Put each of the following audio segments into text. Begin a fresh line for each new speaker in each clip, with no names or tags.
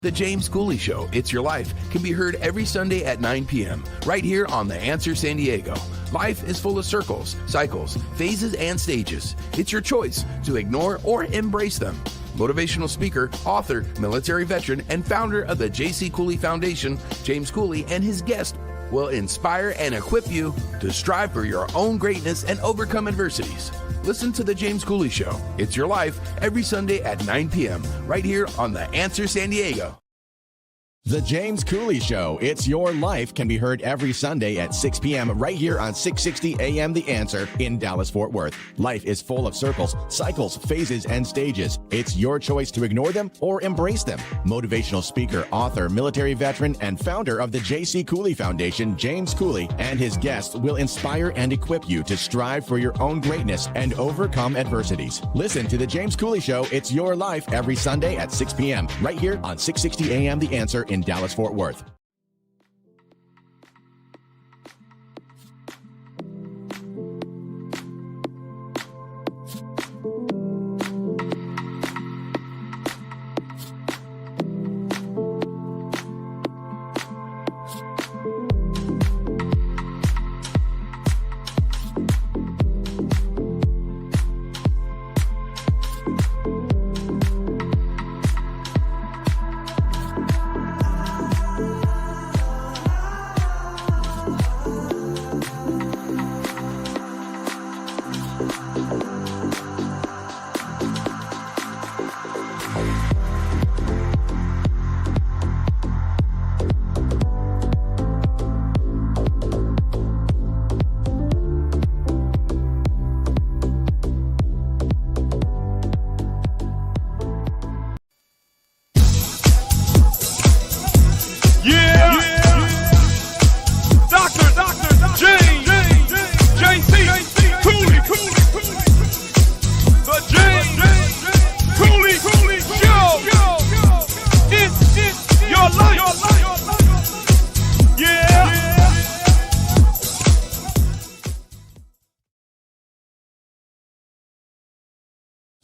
The James Cooley Show, It's Your Life, can be heard every Sunday at 9 p.m. right here on The Answer San Diego. Life is full of circles, cycles, phases, and stages. It's your choice to ignore or embrace them. Motivational speaker, author, military veteran, and founder of the J.C. Cooley Foundation, James Cooley, and his guest will inspire and equip you to strive for your own greatness and overcome adversities. Listen to The James Cooley Show, It's Your Life, every Sunday at 9 p.m. right here on The Answer San Diego.
The James Cooley Show, It's Your Life, can be heard every Sunday at 6 p.m. right here on 660 AM The Answer in Dallas-Fort Worth. Life is full of circles, cycles, phases, and stages. It's your choice to ignore them or embrace them. Motivational speaker, author, military veteran, and founder of the J.C. Cooley Foundation, James Cooley, and his guests will inspire and equip you to strive for your own greatness and overcome adversities. Listen to The James Cooley Show, It's Your Life, every Sunday at 6 p.m. right here on 660 AM The Answer in Dallas-Fort Worth.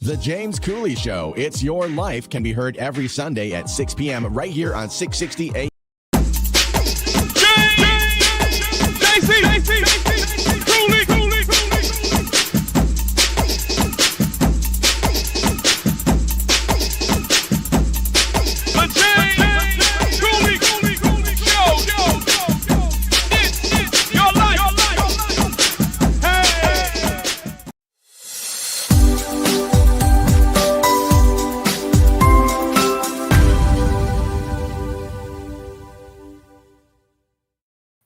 The James Cooley Show, It's Your Life, can be heard every Sunday at 6 p.m. right here on 660 AM.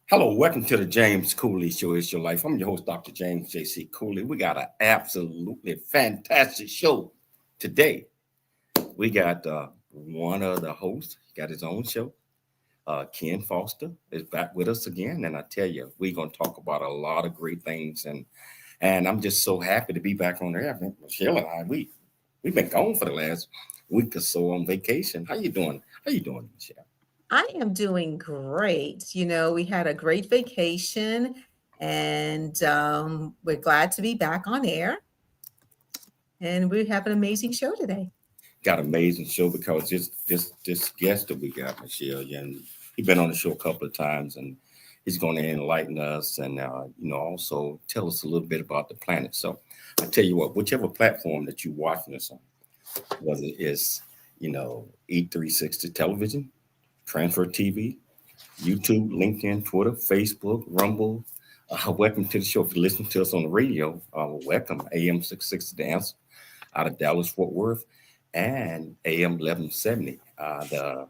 Hello, welcome to the James Cooley Show, It's Your Life. I'm your host, Dr. James J.C. Cooley. We got an absolutely fantastic show today. We got one of the hosts, got his own show. Ken Foster is back with us again. And I tell you, we're going to talk about a lot of great things. And I'm just so happy to be back on there. Michelle and I, we've been gone for the last week or so on vacation. How you doing? How you doing, Michelle?
I am doing great. You know, we had a great vacation and we're glad to be back on air. And we have an amazing show today.
Got an amazing show because this guest that we got, Michelle, and he's been on the show a couple of times and he's going to enlighten us and, also tell us a little bit about the planet. So I tell you what, whichever platform that you're watching us on, whether it's, E360 television, Transfer TV, YouTube, LinkedIn, Twitter, Facebook, Rumble. Welcome to the show. If you're listening to us on the radio, welcome. AM 660 The Answer out of Dallas-Fort Worth and AM 1170 the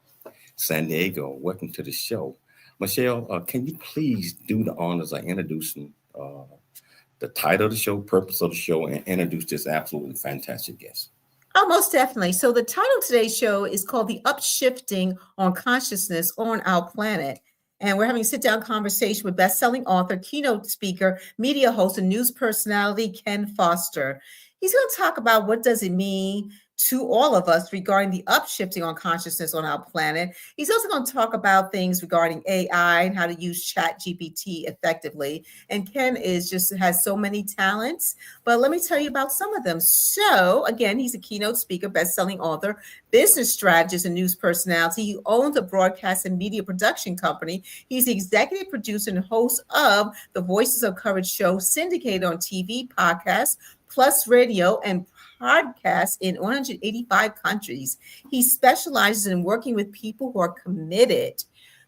San Diego. Welcome to the show. Michelle, can you please do the honors of introducing the title of the show, purpose of the show, and introduce this absolutely fantastic guest?
Oh, most definitely. So the title of today's show is called The Upshifting on Consciousness on Our Planet. And we're having a sit-down conversation with best-selling author, keynote speaker, media host, and news personality, Ken Foster. He's going to talk about what does it mean to all of us regarding the upshifting on consciousness on our planet. He's also going to talk about things regarding AI and how to use ChatGPT effectively. And Ken has so many talents, but let me tell you about some of them. So again, he's a keynote speaker, best-selling author, business strategist, and news personality. He owns a broadcast and media production company. He's the executive producer and host of the Voices of Courage show, syndicated on TV, podcasts, plus radio, and podcasts in 185 countries. He specializes in working with people who are committed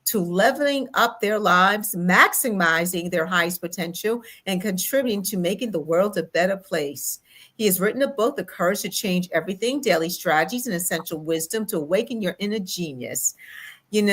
to leveling up their lives, maximizing their highest potential, and contributing to making the world a better place. He has written a book, The Courage to Change Everything, Daily Strategies and Essential Wisdom to Awaken Your Inner Genius. He's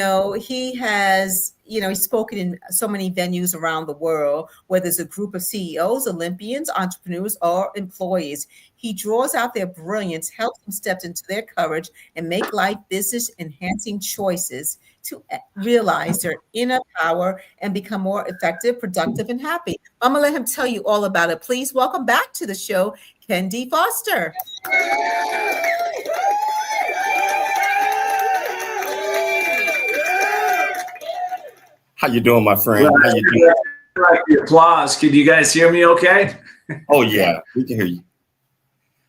spoken in so many venues around the world, whether it's a group of CEOs, Olympians, entrepreneurs, or employees. He draws out their brilliance, helps them step into their courage, and make life business enhancing choices to realize their inner power and become more effective, productive, and happy. I'm going to let him tell you all about it. Please welcome back to the show, Ken D. Foster.
How you doing, my friend? How you doing?
Like the applause. Can you guys hear me okay?
Oh, yeah. We can hear you.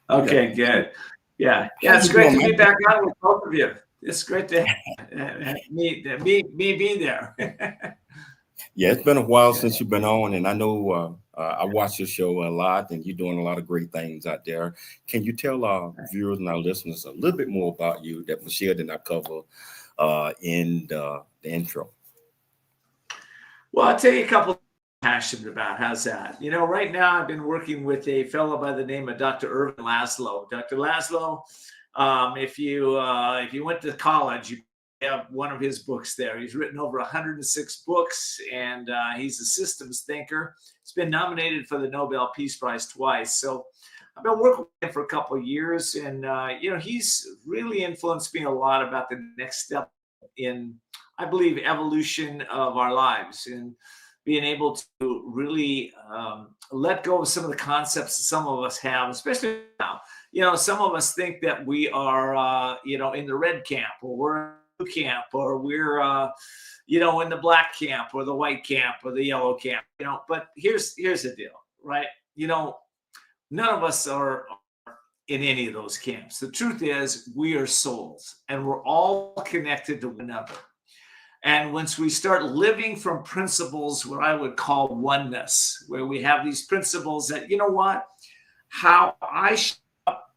Okay, good. Yeah. It's great to be back on with both of you. It's great to have me be there.
Yeah, it's been a while since you've been on, and I know I watch your show a lot, and you're doing a lot of great things out there. Can you tell our viewers and our listeners a little bit more about you that Michelle did not cover in the intro?
Well, I'll tell you a couple of things I'm passionate about. How's that? Right now I've been working with a fellow by the name of Dr. Irvin Laszlo. Dr. Laszlo, if you went to college, you have one of his books there. He's written over 106 books, and he's a systems thinker. He's been nominated for the Nobel Peace Prize twice. So I've been working with him for a couple of years, and he's really influenced me a lot about the next step in, I believe, evolution of our lives and being able to really let go of some of the concepts that some of us have, especially now. Some of us think that we are, in the red camp, or we're in the blue camp, or we're, in the black camp, or the white camp, or the yellow camp. But here's the deal, right? None of us are in any of those camps. The truth is, we are souls, and we're all connected to one another. And once we start living from principles, what I would call oneness, where we have these principles that, how I show up,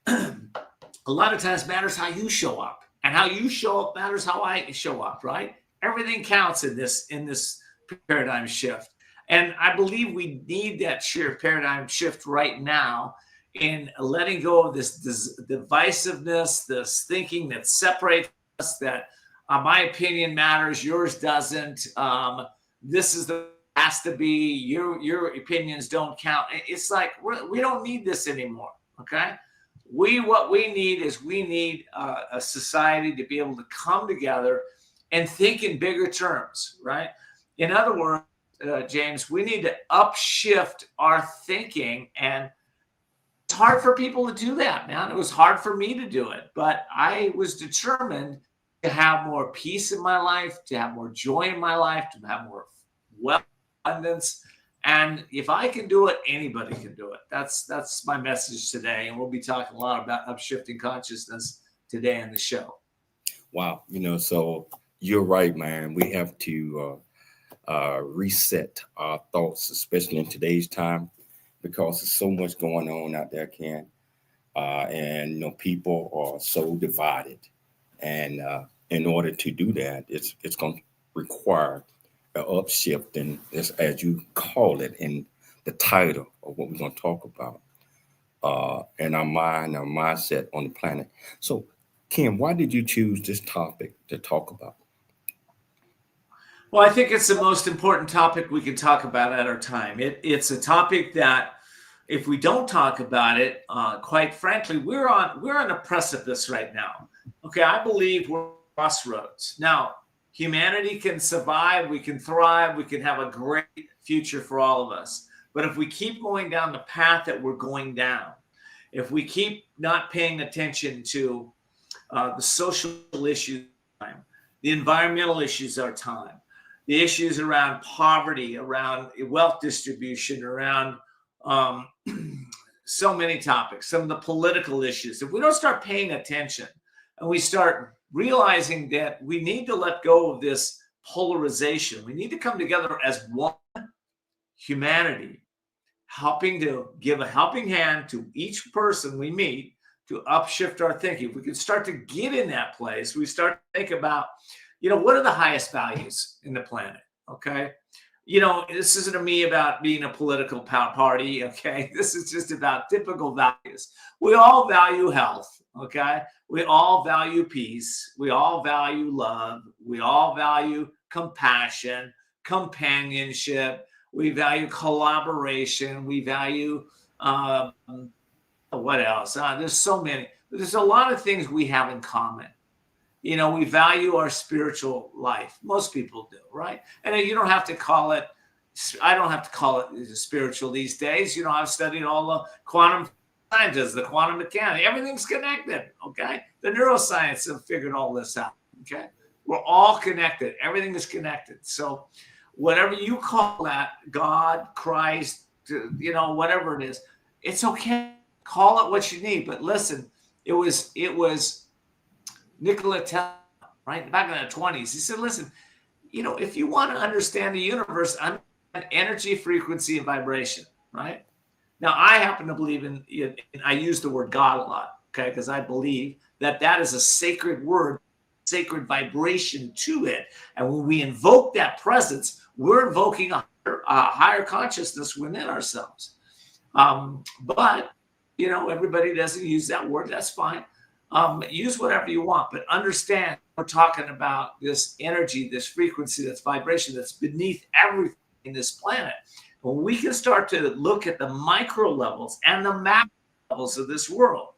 a lot of times matters how you show up, and how you show up matters how I show up, right? Everything counts in this paradigm shift. And I believe we need that paradigm shift right now in letting go of this divisiveness, this thinking that separates us, that my opinion matters, yours doesn't. This is has to be, your opinions don't count. It's like we don't need this anymore. Okay, what we need is a society to be able to come together and think in bigger terms, right? In other words, James, we need to upshift our thinking, and it's hard for people to do that, man. It was hard for me to do it, but I was determined to have more peace in my life, to have more joy in my life, to have more wealth, abundance. And if I can do it, anybody can do it. That's my message today. And we'll be talking a lot about upshifting consciousness today on the show.
Wow. So you're right, man. We have to reset our thoughts, especially in today's time, because there's so much going on out there, Ken. And, people are so divided. And in order to do that, it's going to require an upshifting, as you call it in the title of what we're going to talk about, in our mind, our mindset on the planet. So, Ken, why did you choose this topic to talk about?
Well, I think it's the most important topic we can talk about at our time. It's a topic that, if we don't talk about it, quite frankly, we're on a precipice right now. Okay, I believe we're crossroads. Now, humanity can survive, we can thrive, we can have a great future for all of us. But if we keep going down the path that we're going down, if we keep not paying attention to the social issues, the environmental issues of our time, the issues around poverty, around wealth distribution, around so many topics, some of the political issues. If we don't start paying attention and we start realizing that we need to let go of this polarization, we need to come together as one humanity, helping to give a helping hand to each person we meet to upshift our thinking. If we can start to get in that place, we start to think about, what are the highest values in the planet? Okay. This isn't me about being a political party. Okay. This is just about typical values. We all value health. Okay. We all value peace. We all value love. We all value compassion, companionship. We value collaboration. We value, what else? There's so many. There's a lot of things we have in common. We value our spiritual life. Most people do, right? And you don't have to call it, I don't have to call it spiritual these days. I've studied all the quantum scientists, the quantum mechanics. Everything's connected, okay? The neuroscience have figured all this out, okay? We're all connected. Everything is connected. So whatever you call that, God, Christ, whatever it is, it's okay. Call it what you need. But listen, it was Nikola Tesla, right? Back in the 20s. He said, listen, if you want to understand the universe, I'm energy, frequency, and vibration, right? Now, I happen to believe in I use the word God a lot, okay? Because I believe that is a sacred word, sacred vibration to it. And when we invoke that presence, we're invoking a higher consciousness within ourselves. But, everybody doesn't use that word. That's fine. Use whatever you want, but understand we're talking about this energy, this frequency, this vibration that's beneath everything in this planet. When we can start to look at the micro levels and the macro levels of this world,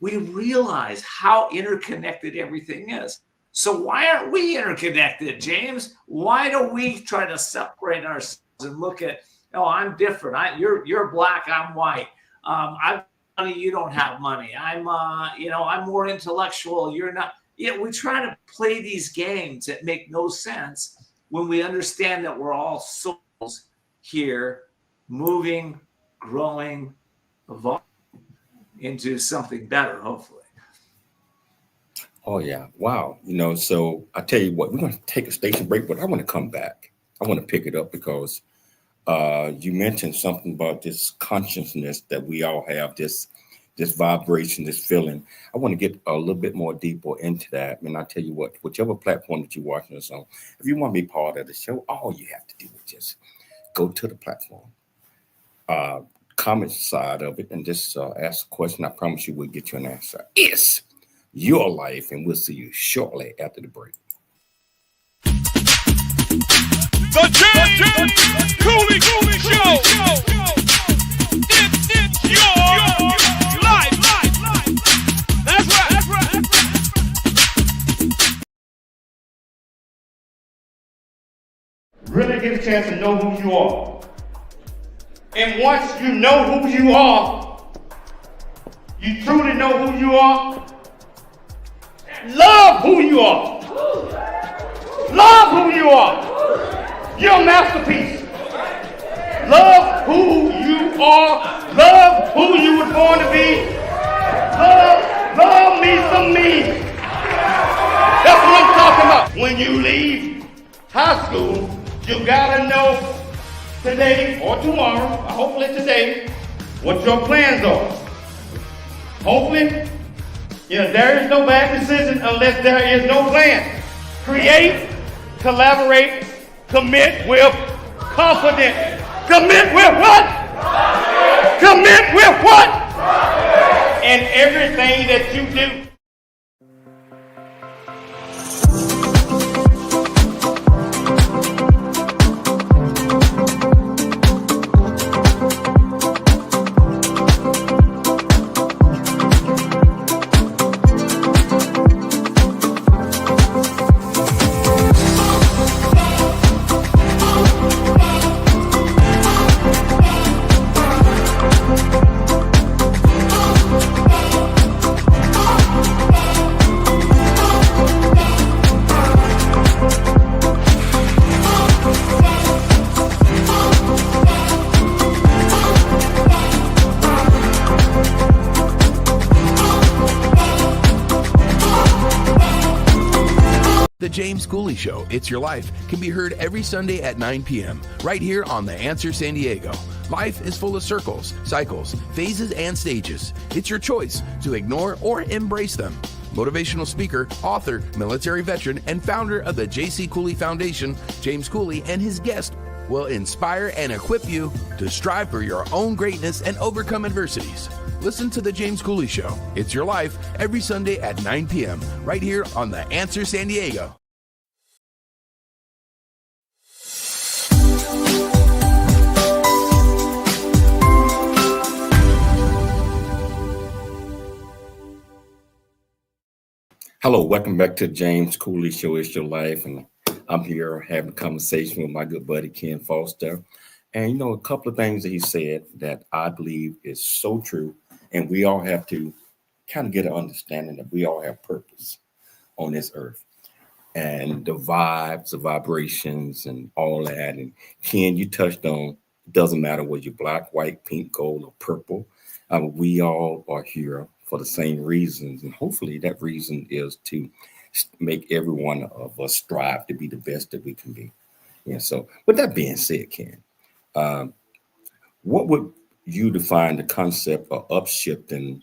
we realize how interconnected everything is. So why aren't we interconnected, James? Why don't we try to separate ourselves and look at, I'm different. You're black, I'm white. I've money, you don't have money. I'm more intellectual. You're not. We try to play these games that make no sense when we understand that we're all souls here, moving, growing, evolving into something better, hopefully.
Oh yeah, wow. So I tell you what, we're going to take a station break, but I want to come back. I want to pick it up because you mentioned something about this consciousness that we all have, this vibration, this feeling. I want to get a little bit more deeper into that. And I tell you what, whichever platform that you're watching us on, if you want to be part of the show, all you have to do is just go to the platform, comment side of it, and just ask a question. I promise you we'll get you an answer. It's your life, and we'll see you shortly after the break.
The James Cooley Show. It's your life. That's right.
Really get a chance to know who you are. And once you know who you are, you truly know who you are, love who you are. Love who you are. You're a masterpiece. Love who you are. Love who you were born to be. Love me some me. That's what I'm talking about. When you leave high school, you gotta know today or tomorrow, hopefully today, what your plans are. Hopefully, there is no bad decision unless there is no plan. Create, collaborate, commit with confidence. Commit with what? Commit with what? And everything that you do.
James Cooley Show, It's Your Life, can be heard every Sunday at 9 p.m. right here on The Answer San Diego. Life is full of circles, cycles, phases, and stages. It's your choice to ignore or embrace them. Motivational speaker, author, military veteran, and founder of the J.C. Cooley Foundation, James Cooley and his guest will inspire and equip you to strive for your own greatness and overcome adversities. Listen to The James Cooley Show, It's Your Life, every Sunday at 9 p.m. right here on The Answer San Diego.
Hello, welcome back to James Cooley Show, It's Your Life. And I'm here having a conversation with my good buddy, Ken Foster. And, you know, a couple of things that he said that I believe is so true. And we all have to kind of get an understanding that we all have purpose on this earth. And the vibes, the vibrations, and all that. And Ken, you touched on, it doesn't matter whether you're black, white, pink, gold, or purple. We all are here for the same reasons. And hopefully that reason is to make every one of us strive to be the best that we can be. Yeah. So with that being said, Ken, what would you define the concept of upshifting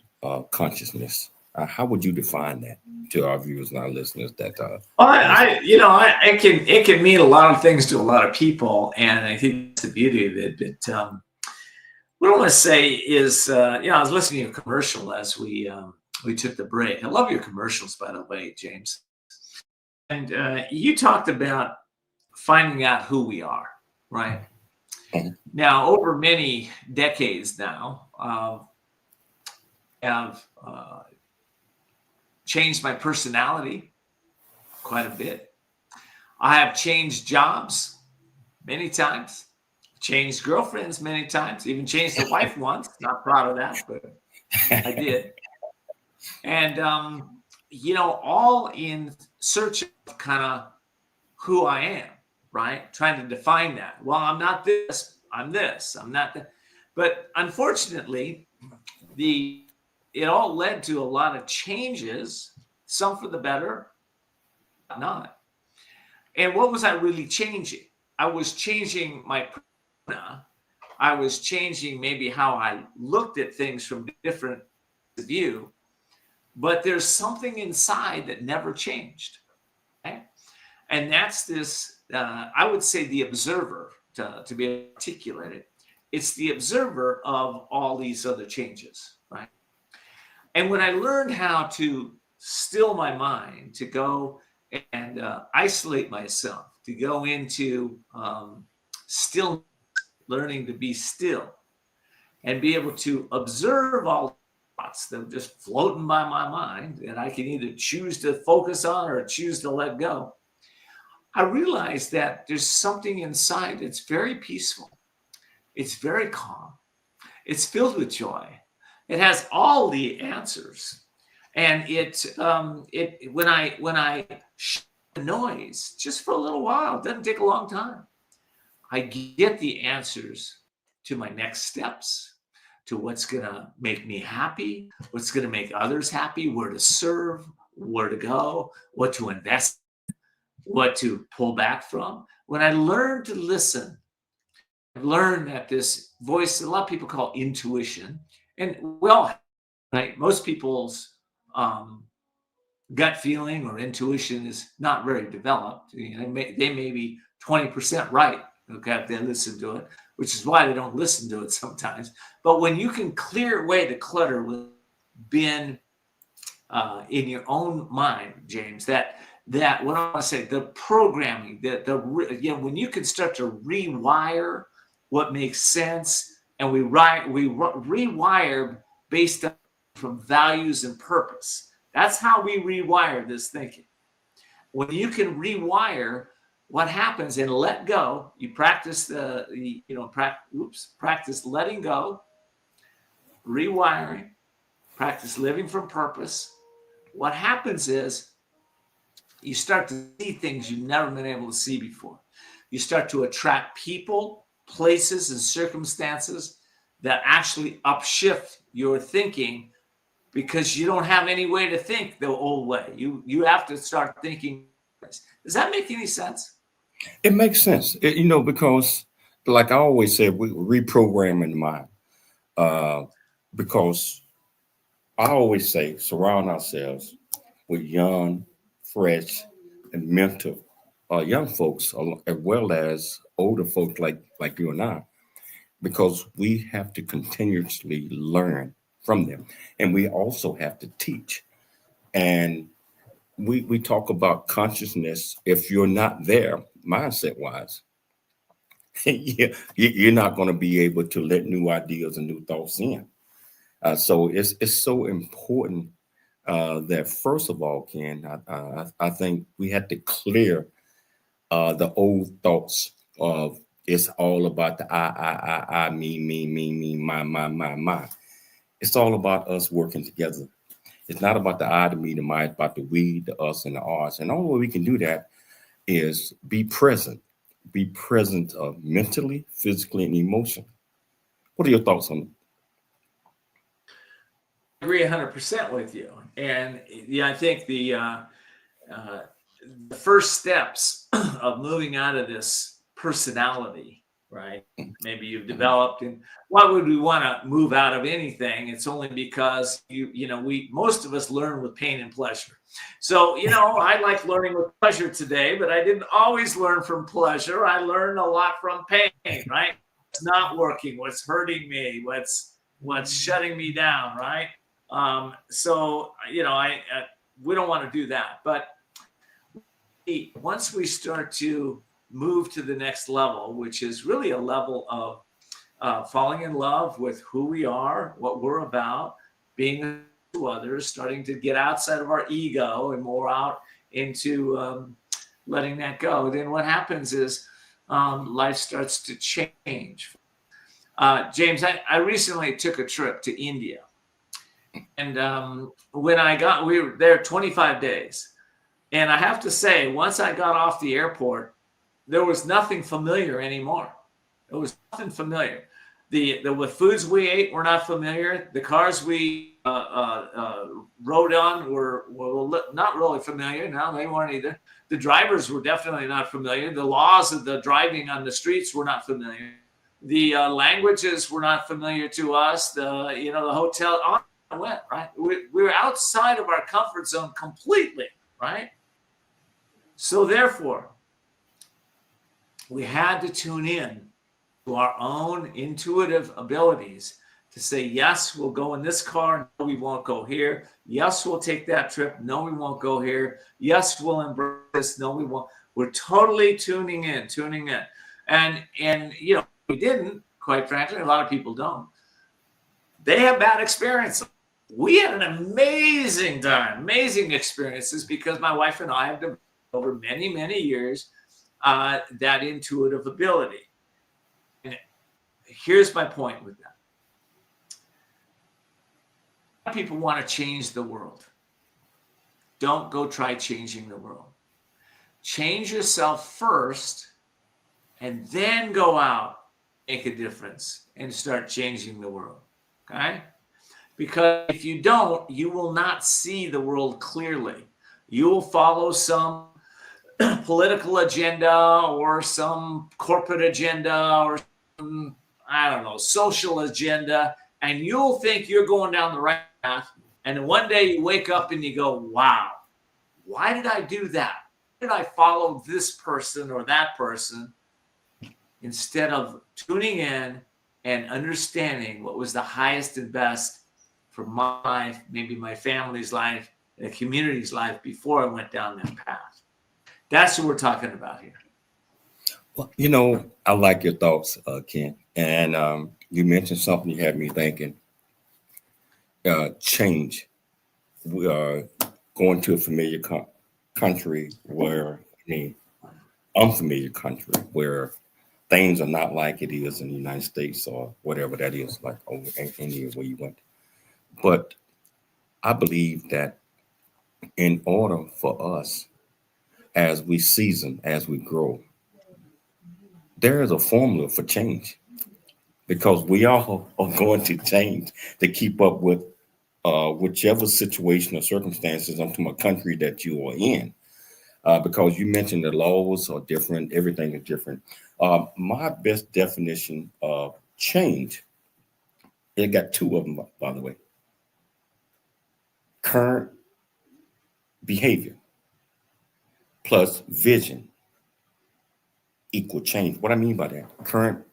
consciousness? How would you define that to our viewers and our listeners? That
it can mean a lot of things to a lot of people, and I think it's the beauty of it. But what I want to say is, I was listening to a commercial as we took the break. I love your commercials, by the way, James. And you talked about finding out who we are, right? Now, over many decades now, have changed my personality quite a bit. I have changed jobs many times, changed girlfriends many times, even changed the wife once. Not proud of that, but I did. And, all in search of kind of who I am, right? Trying to define that. Well, I'm not this, I'm this, I'm not that. But unfortunately, it all led to a lot of changes, some for the better, not. And what was I really changing? I was changing my persona. I was changing maybe how I looked at things from different view. But there's something inside that never changed. Okay? And that's this, I would say, the observer, to be articulated. It's the observer of all these other changes, right? And when I learned how to still my mind, to go and isolate myself, to go into still learning to be still and be able to observe all thoughts that are just floating by my mind, and I can either choose to focus on or choose to let go. I realized that there's something inside that's very peaceful. It's very calm. It's filled with joy. It has all the answers. And when I shut the noise just for a little while, it doesn't take a long time, I get the answers to my next steps, to what's going to make me happy, what's going to make others happy, where to serve, where to go, what to invest, what to pull back from. When I learned to listen, I've learned that this voice, a lot of people call intuition, and right, most people's gut feeling or intuition is not very developed. They may be 20% right, okay, if they listen to it, which is why they don't listen to it sometimes. But when you can clear away the clutter with been in your own mind, James, that what I want to say, the programming, when you can start to rewire what makes sense, and we rewire based on from values and purpose. That's how we rewire this thinking. When you can rewire, what happens and let go, you practice practice letting go, rewiring, practice living from purpose. What happens is you start to see things you've never been able to see before. You start to attract people, places, and circumstances that actually upshift your thinking, because you don't have any way to think the old way. You have to start thinking. Does that make any sense?
It makes sense, because like I always say, we reprogramming the mind. Because I always say, surround ourselves with young, fresh, and mental young folks, as well as older folks like you and I, because we have to continuously learn from them, and we also have to teach. And we talk about consciousness. If you're not there, mindset wise, yeah, you're not going to be able to let new ideas and new thoughts in. So it's so important that first of all, Ken, I think we had to clear the old thoughts of it's all about the I, me, my. It's all about us working together. It's not about the I, the me, the my. It's about the we, the us, and the ours. And the only way we can do that is be present. Be present mentally, physically, and emotionally. What are your thoughts on it?
I agree 100% with you. And yeah, I think the first steps of moving out of this personality, right? Maybe you've developed, and why would we want to move out of anything? It's only because most of us learn with pain and pleasure. So, I like learning with pleasure today, but I didn't always learn from pleasure. I learned a lot from pain, right? What's not working, what's hurting me, what's shutting me down, right? So, we don't want to do that. But once we start to move to the next level, which is really a level of falling in love with who we are, what we're about, being to others, starting to get outside of our ego and more out into letting that go, then what happens is life starts to change. James, I recently took a trip to India. And we were there 25 days. And I have to say, once I got off the airport, there was nothing familiar anymore. It was nothing familiar. The foods we ate were not familiar. The cars we rode on were not really familiar. No, they weren't either. The drivers were definitely not familiar. The laws of the driving on the streets were not familiar. The languages were not familiar to us. The hotel on went, right? We were outside of our comfort zone completely, right? So therefore, we had to tune in to our own intuitive abilities to say, yes, we'll go in this car. No, we won't go here. Yes, we'll take that trip. No, we won't go here. Yes, we'll embrace this. No, we won't. We're totally tuning in. And we didn't, quite frankly, a lot of people don't. They have bad experiences. We had an amazing time, amazing experiences, because my wife and I have developed over many, many years that intuitive ability. And here's my point with that. A lot of people want to change the world. Don't go try changing the world. Change yourself first, and then go out, make a difference, and start changing the world. Okay? Because if you don't, you will not see the world clearly. You will follow some political agenda or some corporate agenda or some, social agenda, and you'll think you're going down the right path. And then one day you wake up and you go, wow, why did I do that? Why did I follow this person or that person instead of tuning in and understanding what was the highest and best for my life, maybe my family's life, and the community's life before I went down that path? That's what we're talking about here.
Well, I like your thoughts, Ken. And you mentioned something you had me thinking. Change. We are going to a familiar country unfamiliar country where things are not like it is in the United States or whatever that is, like over in India where you went. But I believe that in order for us, as we season, as we grow, there is a formula for change, because we all are going to change to keep up with whichever situation or circumstances into a country that you are in. because you mentioned the laws are different, everything is different. My best definition of change, it got two of them, by the way. Current behavior plus vision equal change. What I mean by that, current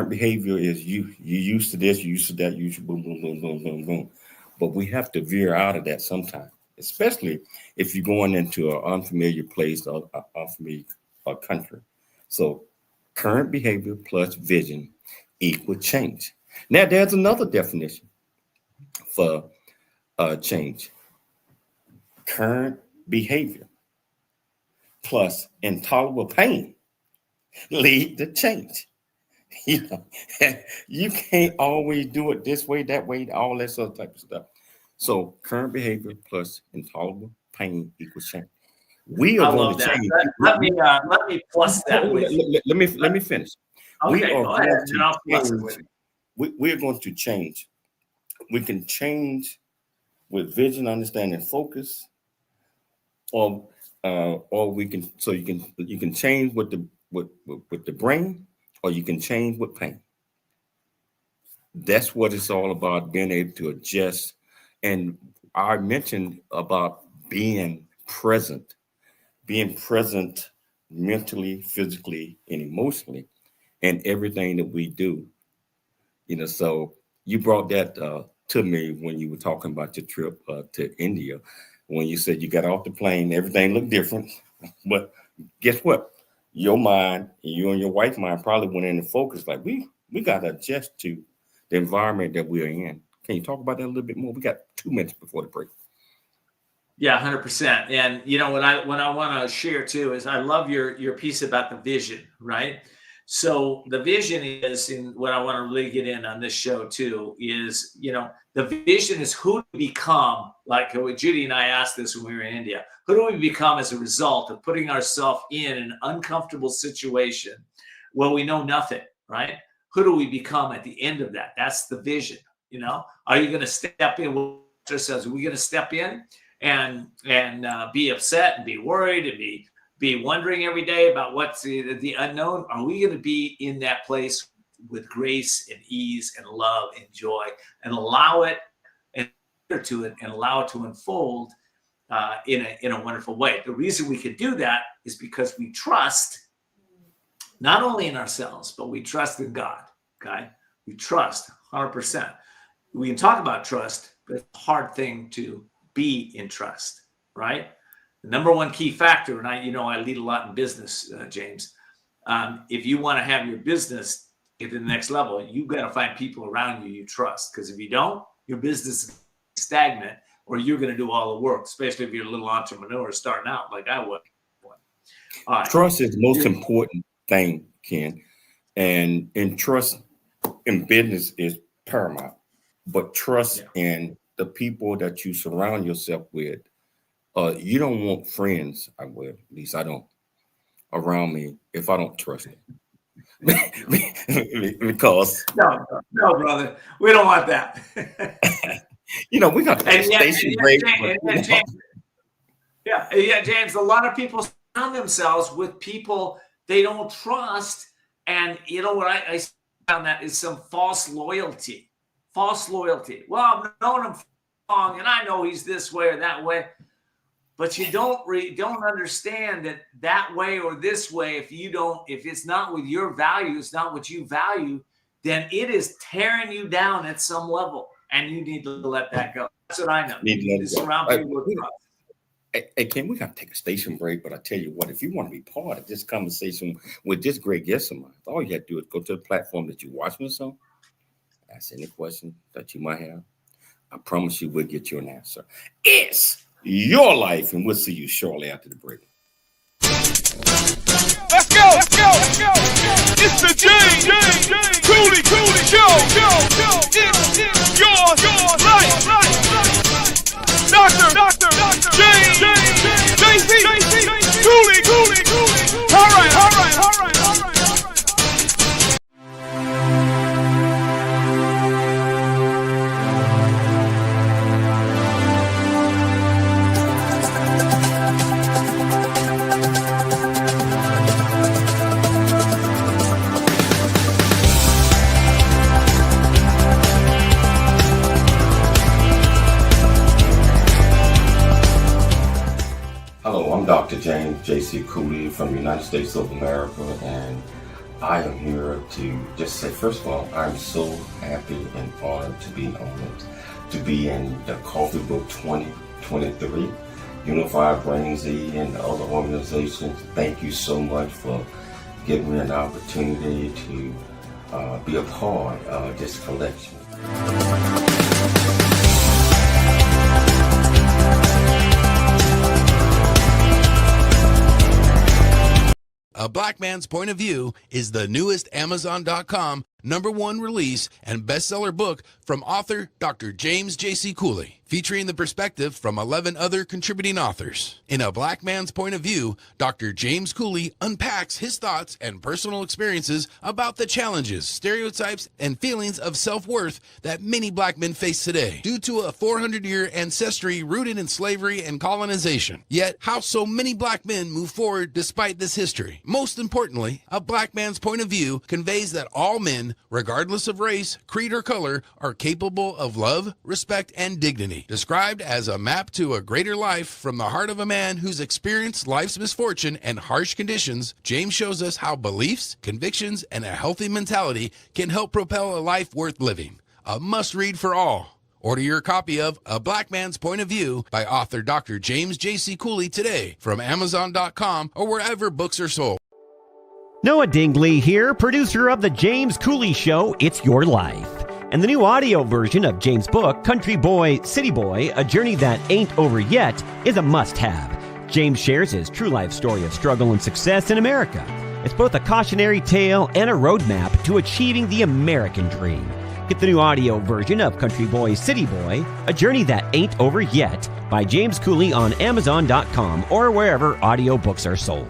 behavior is you used to this, you used to that, you used to boom, boom, boom, boom, boom, boom. But we have to veer out of that sometime, especially if you're going into an unfamiliar place or unfamiliar country. So current behavior plus vision equal change. Now, there's another definition for change. Current behavior plus intolerable pain lead to change. You know, you can't always do it this way, that way, all that sort of type of stuff. So current behavior plus intolerable pain equals change. We are going to change.
Let me plus that with you.
Let me finish.
Okay, go ahead, and I'll plus it with you.
We are going to change. We can change with vision, understanding, focus, or we can. So you can change with the brain, or you can change with pain. That's what it's all about, being able to adjust. And I mentioned about being present mentally, physically, and emotionally, and everything that we do. You know, so you brought that to me when you were talking about your trip to India, when you said you got off the plane, everything looked different. But guess what? Your mind, you and your wife's mind probably went into focus like we got to adjust to the environment that we're in. Can you talk about that a little bit more? We got 2 minutes before the break.
Yeah, 100%. And you know what I want to share too is I love your piece about the vision, right? So the vision is, in what I want to really get in on this show too, is, you know, the vision is who to become. Like Judy and I asked this when we were in India. Who do we become as a result of putting ourselves in an uncomfortable situation where we know nothing, right? Who do we become at the end of that? That's the vision. You know, are you going to step in? Are we going to step in and be upset and be worried and be wondering every day about what's the unknown? Are we going to be in that place with grace and ease and love and joy and allow it and to it and allow it to unfold in a wonderful way? The reason we can do that is because we trust not only in ourselves, but we trust in God. Okay, we trust 100%. We can talk about trust, but it's a hard thing to be in trust, right? The number one key factor, and I lead a lot in business, James. If you want to have your business get to the next level, you've got to find people around you trust. Because if you don't, your business is stagnant, or you're going to do all the work, especially if you're a little entrepreneur starting out like I was.
Trust is the most important thing, Ken. And trust in business is paramount. But trust in the people that you surround yourself with. You don't want friends, at least I don't, around me if I don't trust them. Because
no, brother, we don't want that.
You know, we got to station break.
James, a lot of people surround themselves with people they don't trust. And you know what I found that is some false loyalty. Well, I've known him long, and I know he's this way or that way. But you don't understand that way or this way. If it's not with your value, it's not what you value, then it is tearing you down at some level, and you need to let that go. That's what I know. You need to surround people with trust.
Hey, Ken, we got to take a station break, but I tell you what, if you want to be part of this conversation with this great guest of mine, all you have to do is go to the platform that you're watching us on, ask any question that you might have. I promise you we'll get you an answer. It's your life, and we'll see you shortly after the break.
Let's go. It's the James Cooley Show. It's your life. Dr. James Cooley. All right.
James J.C. Cooley from the United States of America, and I am here to just say, first of all, I'm so happy and honored to be on it, to be in the Coffee Book 2023, Unified Brain Z and the other organizations. Thank you so much for giving me an opportunity to be a part of this collection.
A Black Man's Point of View is the newest Amazon.com #1 release and bestseller book from author Dr. James J.C. Cooley, featuring the perspective from 11 other contributing authors. In A Black Man's Point of View, Dr. James Cooley unpacks his thoughts and personal experiences about the challenges, stereotypes, and feelings of self-worth that many black men face today due to a 400-year ancestry rooted in slavery and colonization. Yet, how so many black men move forward despite this history. Most importantly, A Black Man's Point of View conveys that all men, regardless of race, creed, or color, are capable of love, respect, and dignity. Described as a map to a greater life from the heart of a man who's experienced life's misfortune and harsh conditions, James shows us how beliefs, convictions, and a healthy mentality can help propel a life worth living. A must-read for all. Order your copy of A Black Man's Point of View by author Dr. James J.C. Cooley today from Amazon.com or wherever books are sold.
Noah Dingley here, producer of The James Cooley Show, It's Your Life. And the new audio version of James' book, Country Boy, City Boy, A Journey That Ain't Over Yet, is a must-have. James shares his true life story of struggle and success in America. It's both a cautionary tale and a roadmap to achieving the American dream. Get the new audio version of Country Boy, City Boy, A Journey That Ain't Over Yet by James Cooley on Amazon.com or wherever audiobooks are sold.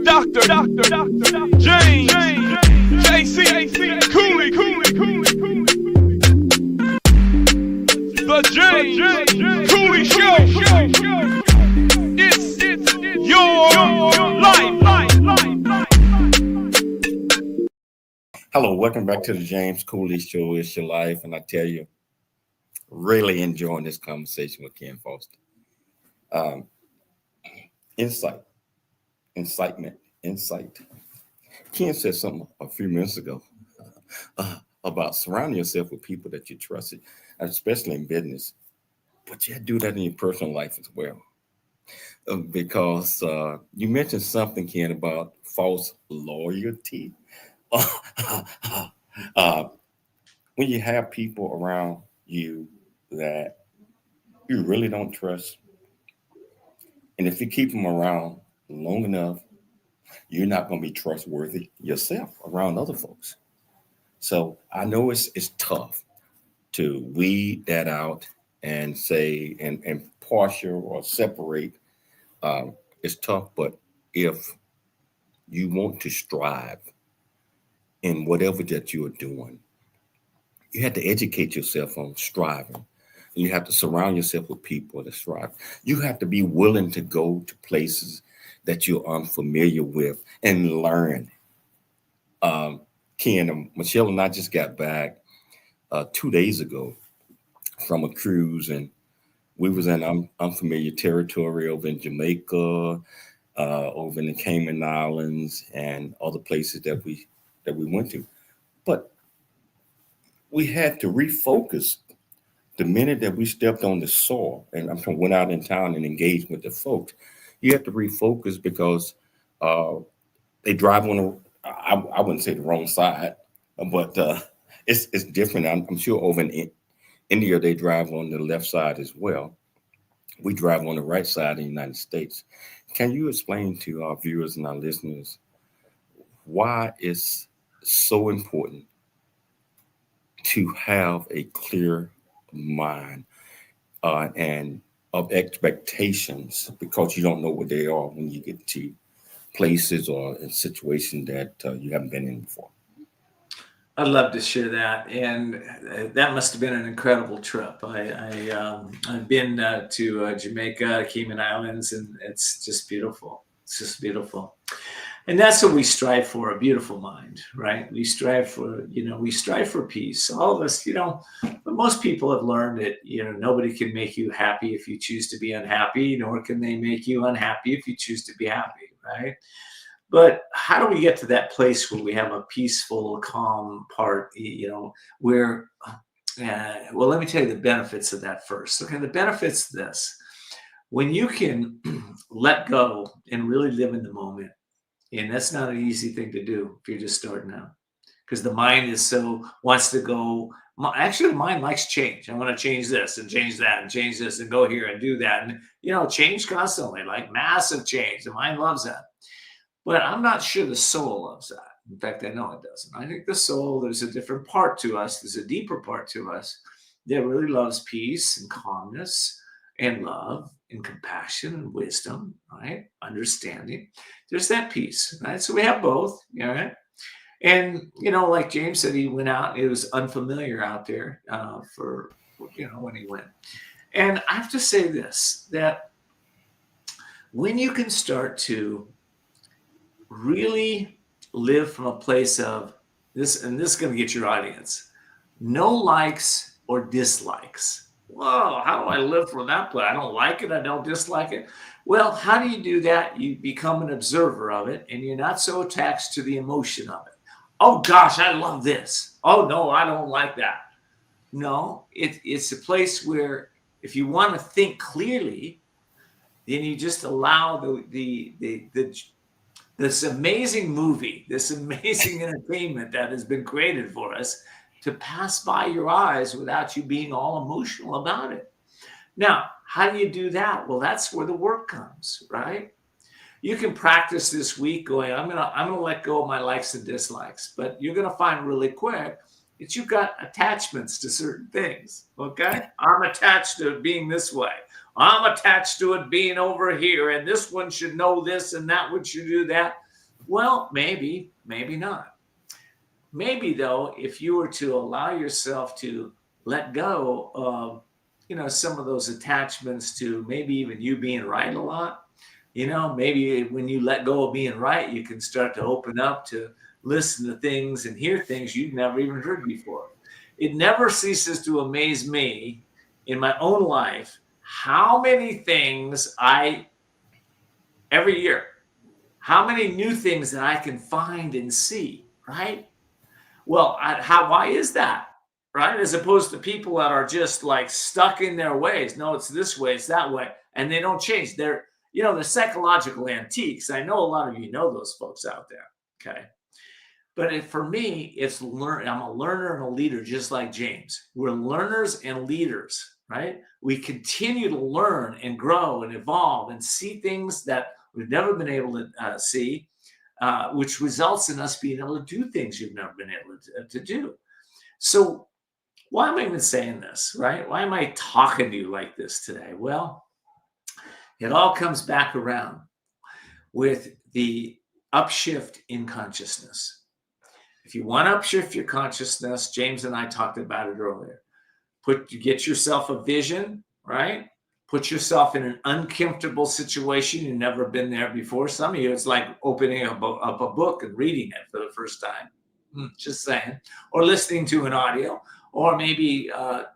Dr. James J.C. Cooley. The James Cooley Show. It's your life.
Hello, welcome back to the James Cooley Show. It's your life, and I tell you, really enjoying this conversation with Ken Foster. Insight. Ken said something a few minutes ago about surrounding yourself with people that you trusted, especially in business. But you have to do that in your personal life as well. Because you mentioned something, Ken, about false loyalty. When you have people around you that you really don't trust, and if you keep them around long enough, you're not going to be trustworthy yourself around other folks. So I know it's tough to weed that out and say and partial or separate. It's tough, but if you want to strive in whatever that you are doing, you have to educate yourself on striving. You have to surround yourself with people that strive. You have to be willing to go to places that you're unfamiliar with and learn. Ken, Michelle and I just got back 2 days ago from a cruise, and we was in unfamiliar territory over in Jamaica, over in the Cayman Islands, and other places that we went to. But we had to refocus the minute that we stepped on the soil, and went out in town and engaged with the folks. You have to refocus because they drive on I wouldn't say the wrong side, but it's different. I'm sure over in India they drive on the left side as well. We drive on the right side of the United States. Can you explain to our viewers and our listeners why it's so important to have a clear mind and of expectations, because you don't know what they are when you get to places or in situations that you haven't been in before?
I'd love to share that, and that must have been an incredible trip. I've been to Jamaica, Cayman Islands, and it's just beautiful. It's just beautiful. And that's what we strive for, a beautiful mind, right? We strive for, we strive for peace. All of us, but most people have learned that, nobody can make you happy if you choose to be unhappy, nor can they make you unhappy if you choose to be happy, right? But how do we get to that place where we have a peaceful, calm part, where, well, let me tell you the benefits of that first. Okay, the benefits of this. When you can let go and really live in the moment, and that's not an easy thing to do if you're just starting out, because the mind wants to go. Actually, the mind likes change. I want to change this and change that and change this and go here and do that. And, change constantly, like massive change. The mind loves that. But I'm not sure the soul loves that. In fact, I know it doesn't. I think the soul, there's a different part to us. There's a deeper part to us that really loves peace and calmness and love and compassion and wisdom, right? Understanding. There's that piece, right? So we have both, right? And, like James said, he went out, it was unfamiliar out there when he went. And I have to say this, that when you can start to really live from a place of this, and this is going to get your audience, no likes or dislikes. Whoa, how do I live from that place? I don't like it. I don't dislike it. Well, how do you do that? You become an observer of it, and you're not so attached to the emotion of it. Oh, gosh, I love this. Oh, no, I don't like that. No, it's a place where if you want to think clearly, then you just allow this amazing movie, this amazing entertainment that has been created for us to pass by your eyes without you being all emotional about it. Now, how do you do that? Well, that's where the work comes, right? You can practice this week going, I'm gonna let go of my likes and dislikes, but you're gonna find really quick that you've got attachments to certain things. Okay, I'm attached to it being this way. I'm attached to it being over here, and this one should know this, and that one should do that. Well, maybe not. Maybe, though, if you were to allow yourself to let go of, some of those attachments to maybe even you being right a lot, maybe when you let go of being right, you can start to open up to listen to things and hear things you've never even heard before. It never ceases to amaze me in my own life how many things every year, how many new things that I can find and see, right? Well, why is that, right? As opposed to people that are just like stuck in their ways. No, it's this way, it's that way. And they don't change. They're psychological antiques. I know a lot of you know those folks out there, okay? But for me, I'm a learner and a leader, just like James. We're learners and leaders, right? We continue to learn and grow and evolve and see things that we've never been able to see, which results in us being able to do things you've never been able to do. So why am I even saying this, right? Why am I talking to you like this today? Well, it all comes back around with the upshift in consciousness. If you want to upshift your consciousness, James and I talked about it earlier. Get yourself a vision, right? Put yourself in an uncomfortable situation. You've never been there before. Some of you, it's like opening up a book and reading it for the first time. Just saying. Or listening to an audio, or maybe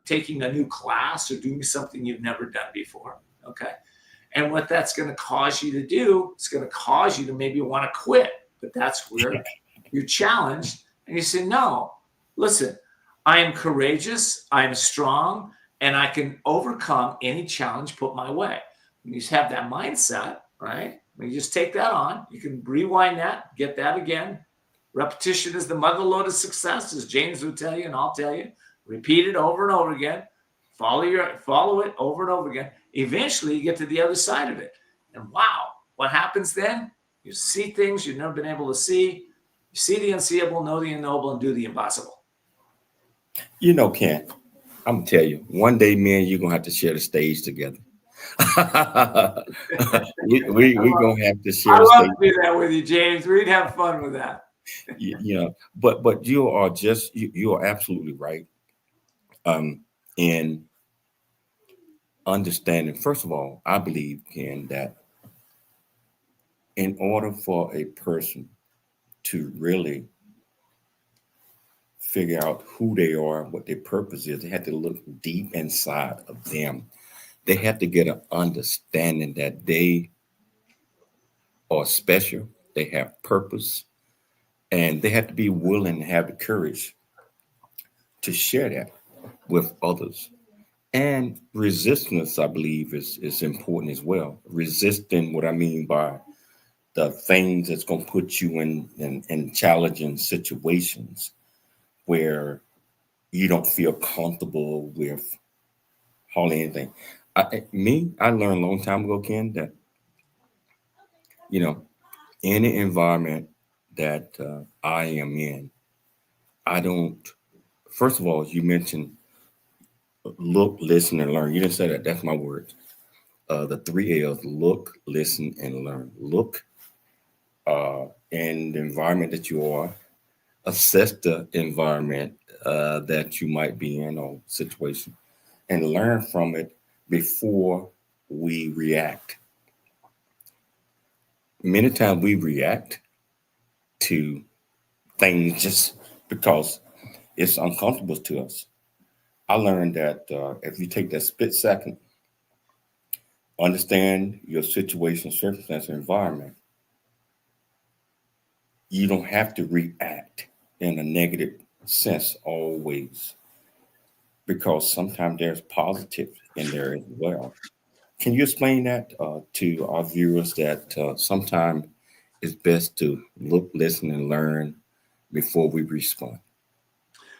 taking a new class or doing something you've never done before. Okay. And what that's going to cause you to do, it's going to cause you to maybe want to quit. But that's where you're challenged. And you say, no, listen, I am courageous, I am strong, and I can overcome any challenge put my way. When you just have that mindset, right? When you just take that on, you can rewind that, get that again. Repetition is the mother lode of success, as James would tell you, and I'll tell you. Repeat it over and over again. Follow it over and over again. Eventually, you get to the other side of it. And wow, what happens then? You see things you've never been able to see. You see the unseeable, know the unknowable, and do the impossible.
Ken, I'm going to tell you, one day, me and you're going to have to share the stage together. we're going to have to share
I
the
love
stage.
to do that with you, James. We'd have fun with that.
But you are absolutely right. In understanding, first of all, I believe, Ken, that in order for a person to really figure out who they are, what their purpose is, they have to look deep inside of them. They have to get an understanding that they are special, they have purpose, and they have to be willing to have the courage to share that with others. And resistance, I believe, is important as well. Resisting what I mean by the things that's going to put you in challenging situations where you don't feel comfortable with hardly anything. I learned a long time ago, Ken, that, any environment that I am in, I don't, first of all, you mentioned look, listen, and learn. You didn't say that. That's my word. The 3 L's: look, listen, and learn. Look in the environment that you are. Assess the environment that you might be in or situation, and learn from it before we react. Many times we react to things just because it's uncomfortable to us. I learned that if you take that split second, understand your situation, circumstance, environment, you don't have to react in a negative sense always, because sometimes there's positive in there as well. Can you explain that to our viewers, that sometimes it's best to look, listen, and learn before we respond?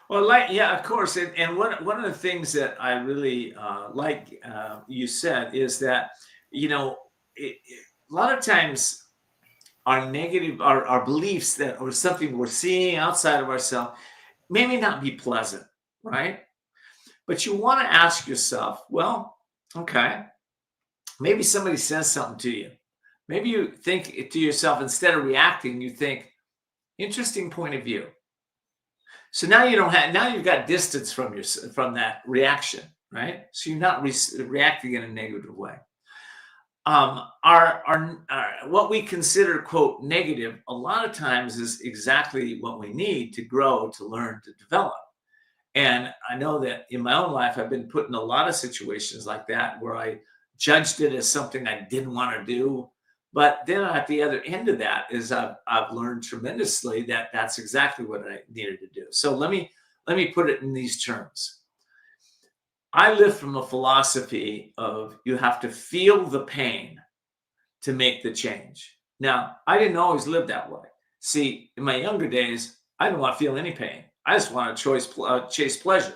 Well, of course. And one of the things that I really like you said is that, a lot of times our negative, our beliefs that or something we're seeing outside of ourselves may not be pleasant, right? But you want to ask yourself, well, okay, maybe somebody says something to you. Maybe you think to yourself, instead of reacting, you think, interesting point of view. So now you've got distance from that reaction, right? So you're not reacting in a negative way. What we consider, quote, negative, a lot of times is exactly what we need to grow, to learn, to develop. And I know that in my own life, I've been put in a lot of situations like that where I judged it as something I didn't want to do. But then at the other end of that is I've learned tremendously that that's exactly what I needed to do. So let me put it in these terms. I live from a philosophy of you have to feel the pain to make the change. Now, I didn't always live that way. See, in my younger days, I didn't want to feel any pain. I just wanted to chase pleasure.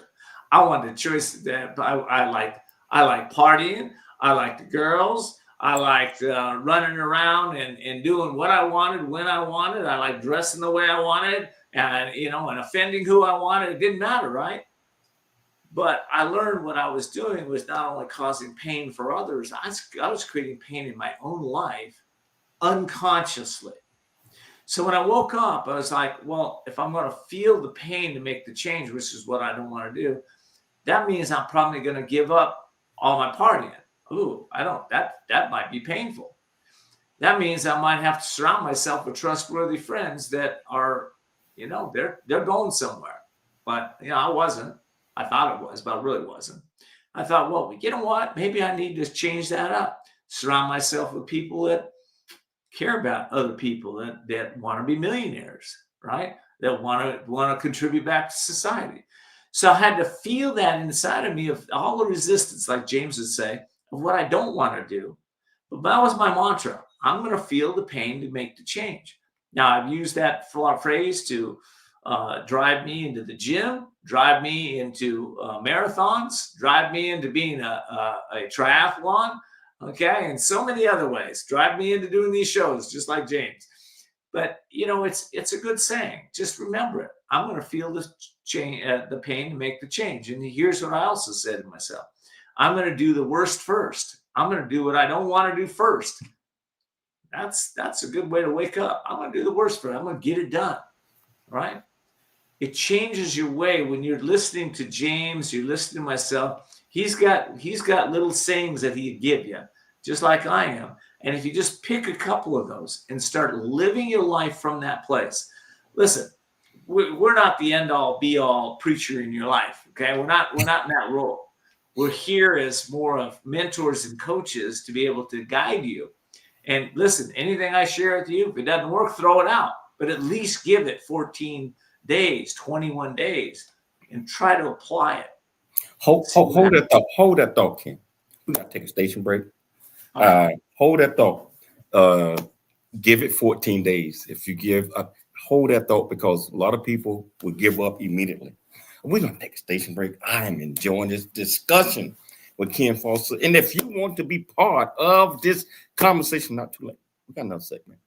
I wanted to choose that. I like partying. I liked the girls. I liked running around and doing what I wanted when I wanted. I liked dressing the way I wanted, and offending who I wanted. It didn't matter, right? But I learned what I was doing was not only causing pain for others, I was creating pain in my own life unconsciously. So when I woke up, I was like, well, if I'm going to feel the pain to make the change, which is what I don't want to do, that means I'm probably going to give up all my partying. Ooh, that might be painful. That means I might have to surround myself with trustworthy friends that are, they're going somewhere. But, I wasn't. I thought it was, but I really wasn't. I thought, well, you know what? Maybe I need to change that up. Surround myself with people that care about other people, that want to be millionaires, right? That want to contribute back to society. So I had to feel that inside of me of all the resistance, like James would say, of what I don't want to do. But that was my mantra. I'm going to feel the pain to make the change. Now, I've used that phrase to drive me into the gym, drive me into marathons, drive me into being a triathlon, okay, and so many other ways. Drive me into doing these shows, just like James. But, it's a good saying. Just remember it. I'm going to feel the pain to make the change. And here's what I also said to myself. I'm going to do the worst first. I'm going to do what I don't want to do first. That's a good way to wake up. I'm going to do the worst first. I'm going to get it done, right? It changes your way when you're listening to James, you're listening to myself. He's got little sayings that he'd give you, just like I am. And if you just pick a couple of those and start living your life from that place, listen, we're not the end all be all preacher in your life. Okay. We're not in that role. We're here as more of mentors and coaches to be able to guide you. And listen, anything I share with you, if it doesn't work, throw it out, but at least give it 14 days, 21 days, and try to apply it.
Hold that thought, Ken. We got to take a station break. Hold that thought. Give it 14 days. If you hold that thought, because a lot of people will give up immediately. We're going to take a station break. I am enjoying this discussion with Ken Foster. And if you want to be part of this conversation, not too late. We got another segment.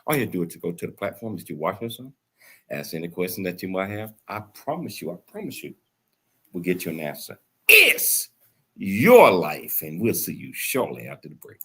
All you do is to go to the platform that you're watching us on. Ask any question that you might have. I promise you, we'll get you an answer. It's your life, and we'll see you shortly after the break.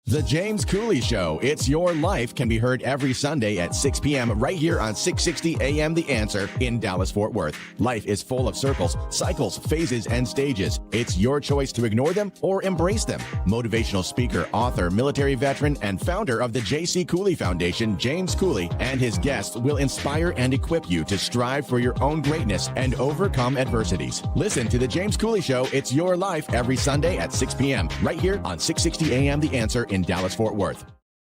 The James Cooley Show, It's Your Life, can be heard every Sunday at 6 p.m. right here on 660 AM The Answer in Dallas-Fort Worth. Life is full of circles, cycles, phases, and stages. It's your choice to ignore them or embrace them. Motivational speaker, author, military veteran, and founder of the J.C. Cooley Foundation, James Cooley, and his guests will inspire and equip you to strive for your own greatness and overcome adversities. Listen to The James Cooley Show, It's Your Life, every Sunday at 6 p.m. right here on 660 AM The Answer in Dallas-Fort Worth.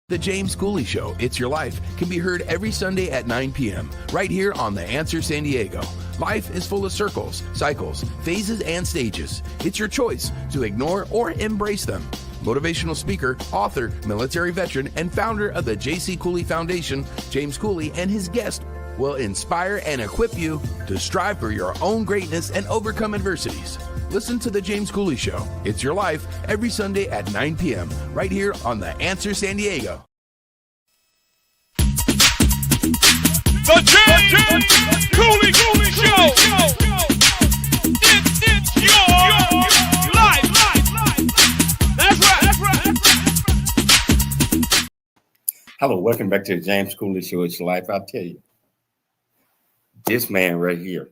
The James Cooley Show, It's Your Life, can be heard every Sunday at 9 p.m. right here on The Answer San Diego. Life is full of circles, cycles, phases, and stages. It's your choice to ignore or embrace them. Motivational speaker, author, military veteran, and founder of the J.C. Cooley Foundation, James Cooley, and his guest will inspire and equip you to strive for your own greatness and overcome adversities. Listen to The James Cooley Show, It's Your Life, every Sunday at 9 p.m. right here on The Answer San Diego.
The James Cooley Show. It's your life. That's right.
Hello, welcome back to the James Cooley Show, It's Your Life. I'll tell you, this man right here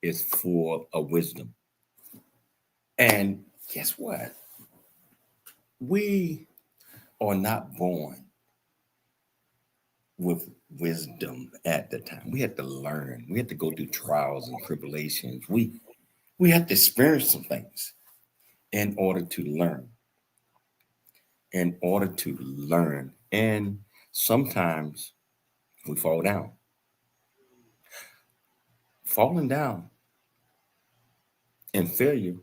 is full of wisdom. And guess what? We are not born with wisdom at the time. We had to learn. We had to go through trials and tribulations. We had to experience some things in order to learn. And sometimes we fall down. Falling down and failure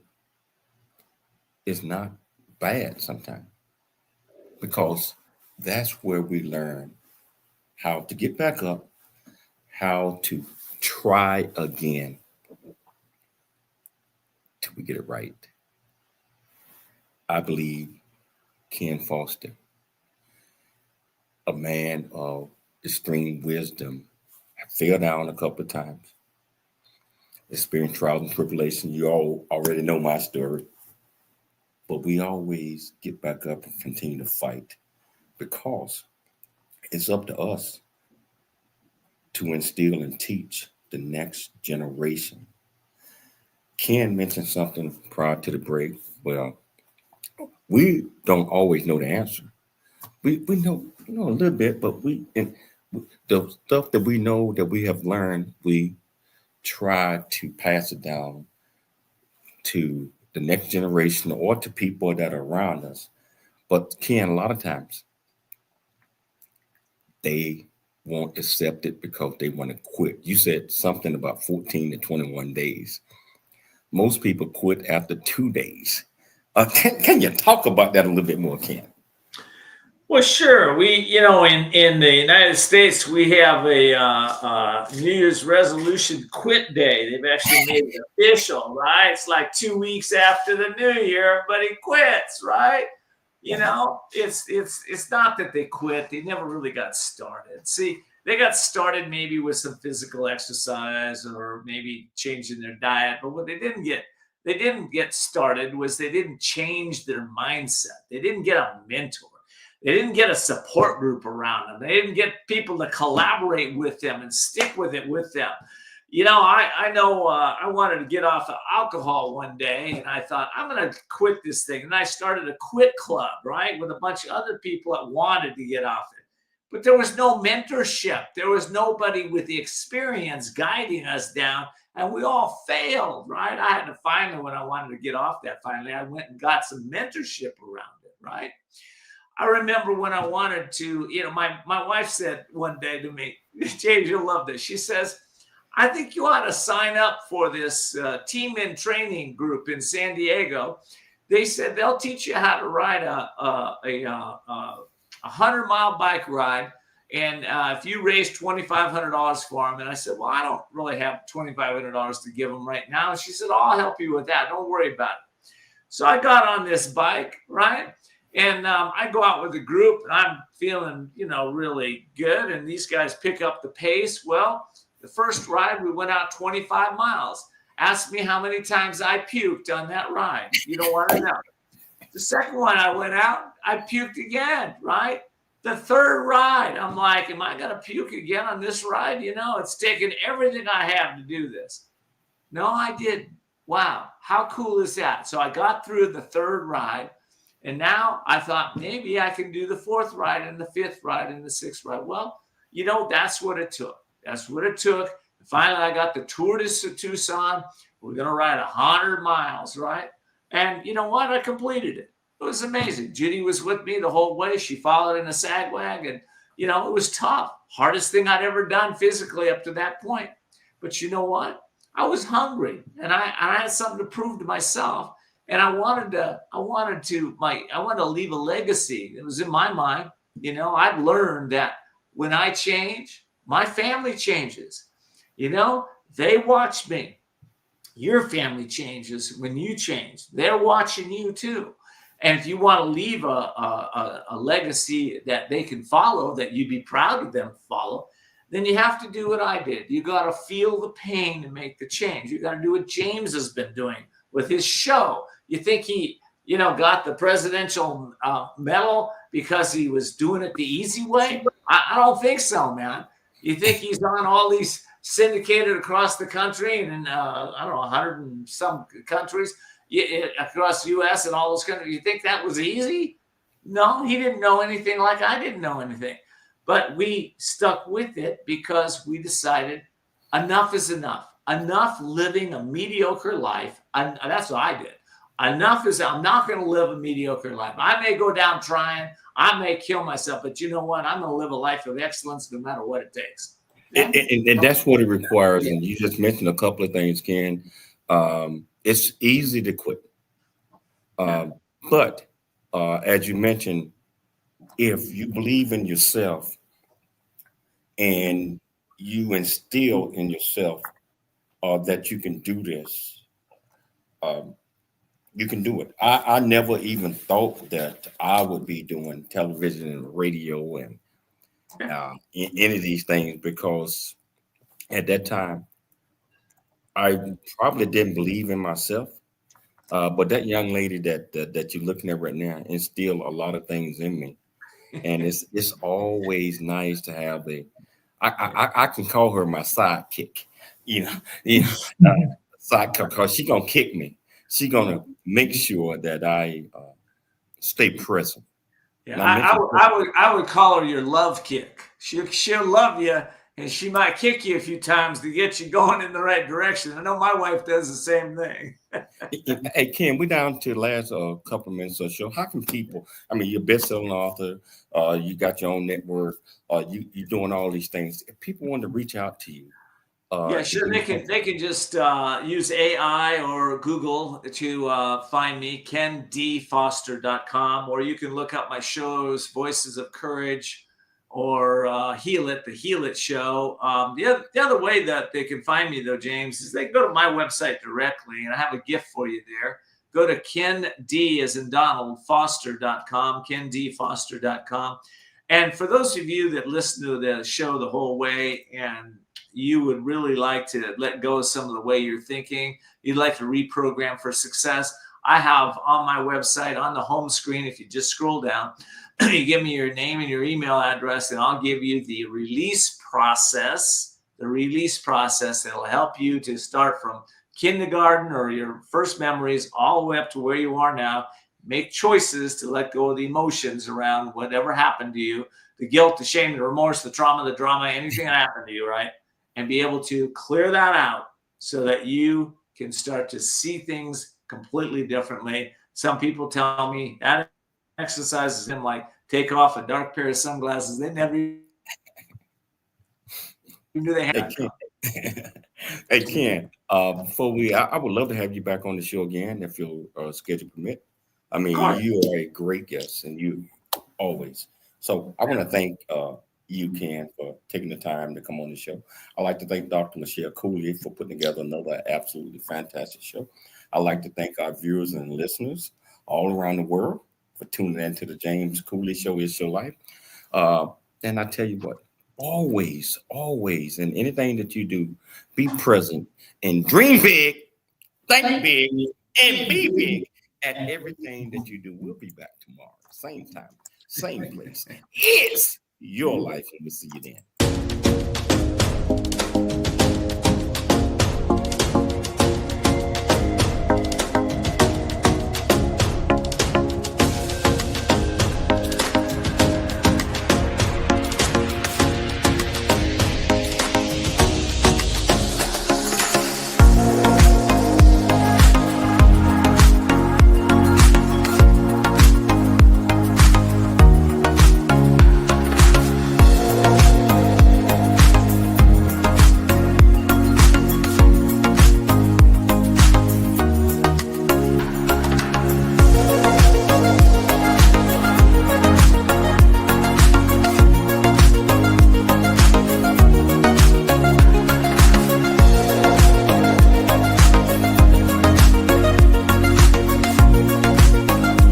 is not bad sometimes, because that's where we learn how to get back up, how to try again till we get it right. I believe Ken Foster, a man of extreme wisdom, fell down a couple of times, experienced trials and tribulations. You all already know my story. But we always get back up and continue to fight because it's up to us to instill and teach the next generation. Ken mentioned something prior to the break. Well, we don't always know the answer. We know a little bit, but the stuff that we know that we have learned, we try to pass it down to the next generation or to people that are around us. But Ken, a lot of times they won't accept it because they want to quit. You said something about 14 to 21 days. Most people quit after 2 days. Can you talk about that a little bit more, Ken?
Well, sure. We, in the United States, we have a New Year's resolution quit day. They've actually made it official, right? It's like 2 weeks after the New Year, but he quits, right? It's not that they quit. They never really got started. See, they got started maybe with some physical exercise or maybe changing their diet, but what they didn't get started was they didn't change their mindset. They didn't get a mentor. They didn't get a support group around them. They didn't get people to collaborate with them and stick with it with them. I know I wanted to get off of alcohol one day, and I thought, I'm going to quit this thing. And I started a quit club, right, with a bunch of other people that wanted to get off it. But there was no mentorship. There was nobody with the experience guiding us down, and we all failed, right? I had to finally, when I wanted to get off that, finally, I went and got some mentorship around it, right? I remember when I wanted to, my wife said one day to me, James, you'll love this. She says, I think you ought to sign up for this team in training group in San Diego. They said they'll teach you how to ride a 100-mile bike ride. And if you raise $2,500 for them. And I said, well, I don't really have $2,500 to give them right now. And she said, I'll help you with that. Don't worry about it. So I got on this bike, right? And I go out with a group and I'm feeling, really good. And these guys pick up the pace. Well, the first ride, we went out 25 miles. Ask me how many times I puked on that ride. You don't want to know. The second one I went out, I puked again, right? The third ride, I'm like, am I going to puke again on this ride? It's taken everything I have to do this. No, I didn't. Wow. How cool is that? So I got through the third ride. And now I thought maybe I can do the fourth ride and the fifth ride and the sixth ride. Well, that's what it took. That's what it took. And finally, I got the Tour de Tucson. We're going to ride 100 miles, right? And you know what? I completed it. It was amazing. Judy was with me the whole way. She followed in a sag wagon. It was tough. Hardest thing I'd ever done physically up to that point. But you know what? I was hungry and I had something to prove to myself. And I wanted to leave a legacy. It was in my mind. I've learned that when I change, my family changes. They watch me. Your family changes when you change. They're watching you too. And if you want to leave a legacy that they can follow, that you'd be proud of them to follow, then you have to do what I did. You got to feel the pain to make the change. You got to do what James has been doing with his show. You think he, got the presidential medal because he was doing it the easy way? I don't think so, man. You think he's on all these syndicated across the country and in, 100 and some countries across the U.S. and all those countries? You think that was easy? No, he didn't know anything like I didn't know anything. But we stuck with it because we decided enough is enough. Enough living a mediocre life. And that's what I did. Enough is, I'm not going to live a mediocre life. I may go down trying. I may kill myself. But you know what? I'm going to live a life of excellence no matter what it takes.
And that's what it requires. And you just mentioned a couple of things, Ken. It's easy to quit. But as you mentioned, if you believe in yourself and you instill in yourself that you can do this, you can do it. I never even thought that I would be doing television and radio and any of these things, because at that time, I probably didn't believe in myself. But that young lady that you're looking at right now instilled a lot of things in me. And it's always nice to have I can call her my sidekick, sidekick, because she's gonna kick me. She's gonna make sure that I stay present.
Yeah, I would call her your love kick. She'll love you, and she might kick you a few times to get you going in the right direction. I know my wife does the same thing.
Hey, Ken, we're down to the last couple of minutes or so. How can people, I mean, you're a best-selling author, you got your own network, you're doing all these things. If people want to reach out to you,
yeah, sure. They can just use AI or Google to find me, kendfoster.com, or you can look up my shows, Voices of Courage, or the Heal It Show. The other way that they can find me, though, James, is they can go to my website directly, and I have a gift for you there. Go to KenD, as in Donald, Foster.com, KenDfoster.com. And for those of you that listen to the show the whole way and you would really like to let go of some of the way you're thinking, you'd like to reprogram for success, I have on my website, on the home screen, if you just scroll down, you give me your name and your email address, and I'll give you the release process that'll help you to start from kindergarten or your first memories all the way up to where you are now. Make choices to let go of the emotions around whatever happened to you, the guilt, the shame, the remorse, the trauma, the drama, anything that happened to you, right? And be able to clear that out so that you can start to see things completely differently. Some people tell me that exercise is them like take off a dark pair of sunglasses. They never even knew they had them.
Hey, Ken, before I would love to have you back on the show again if your schedule permit. I mean, you are a great guest, and you always. So I want to thank you, Ken, for taking the time to come on the show. I'd like to thank Dr. Michelle Cooley for putting together another absolutely fantastic show. I'd like to thank our viewers and listeners all around the world for tuning in to the James Cooley Show, It's Your Life. And I tell you what, always, in anything that you do, be present and dream big, think big, and be big at everything that you do. We'll be back tomorrow, same time, same place. It's your life, and we'll see you then.